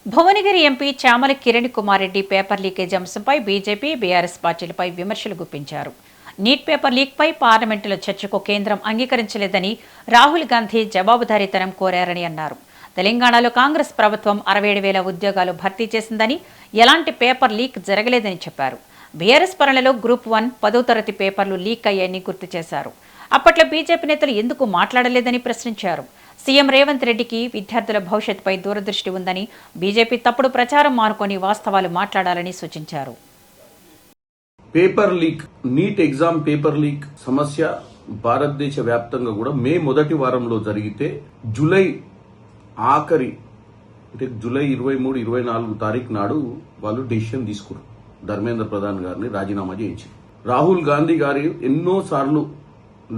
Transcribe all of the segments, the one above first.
Bhuvanagiri MP Chamala Kiran Kumar Reddy paper leakage అంశంపై BJP, BRS పార్టీలపై విమర్శలు గుప్పించారు. నీట్ పేపర్ లీక్పై పార్లమెంటులో చర్చకు కేంద్రం అంగీకరించలేదని రాహుల్ గాంధీ జవాబుదారీతనం కోరారని అన్నారు. తెలంగాణలో కాంగ్రెస్ ప్రభుత్వం 67,000 ఉద్యోగాలు భర్తీ చేసిందని, ఎలాంటి పేపర్ లీక్ జరగలేదని చెప్పారు. బీఆర్ఎస్ పనులలో గ్రూప్ 1 10వ తరగతి పేపర్లు లీక్ అయ్యాయని గుర్తు చేశారు. అప్పట్లో బీజేపీ నేతలు ఎందుకు మాట్లాడలేదని ప్రశ్నించారు. సీఎం రేవంత్ రెడ్డికి విద్యార్థుల భవిష్యత్తుపై దూరదృష్టి ఉందని, బీజేపీ తప్పుడు ప్రచారం మానుకొని వాస్తవాలు మాట్లాడాలని సూచించారు. Paper leak, NEET exam paper leak సమస్య భారతదేశ వ్యాప్తంగా కూడా మే మొదటి వారంలో జరిగితే జూలై ఆఖరి అంటే జూలై 23, 24 తారీఖు నాడు వాళ్ళు డెసిషన్ తీసుకున్నారు. ధర్మేంద్ర ప్రధాన్ గారిని రాజీనామా చేయించి రాహుల్ గాంధీ గారు ఎన్నోసార్లు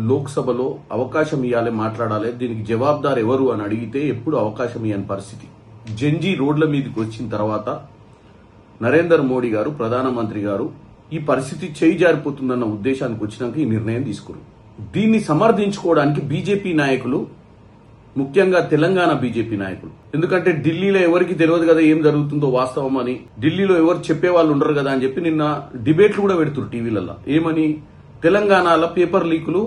లోక్సభలో అవకాశం ఇవ్వాలి, మాట్లాడాలి, దీనికి జవాబుదారు ఎవరు అని అడిగితే ఎప్పుడు అవకాశం ఇవ్వని పరిస్థితి. జంజీ రోడ్ల మీదకి వచ్చిన తర్వాత నరేంద్ర మోడీ గారు, ప్రధానమంత్రి గారు ఈ పరిస్థితి చేయి జారిపోతుందన్న ఉద్దేశానికి వచ్చినాక ఈ నిర్ణయం తీసుకున్నారు. దీన్ని సమర్థించుకోవడానికి బీజేపీ నాయకులు, ముఖ్యంగా తెలంగాణ బీజేపీ నాయకులు, ఎందుకంటే ఢిల్లీలో ఎవరికి తెలియదు కదా ఏం జరుగుతుందో వాస్తవం అని, ఢిల్లీలో ఎవరు చెప్పే వాళ్ళు ఉండరు కదా అని చెప్పి నిన్న డిబేట్లు కూడా పెడుతున్నారు టీవీలలో. ఏమని? తెలంగాణలో పేపర్ లీకులు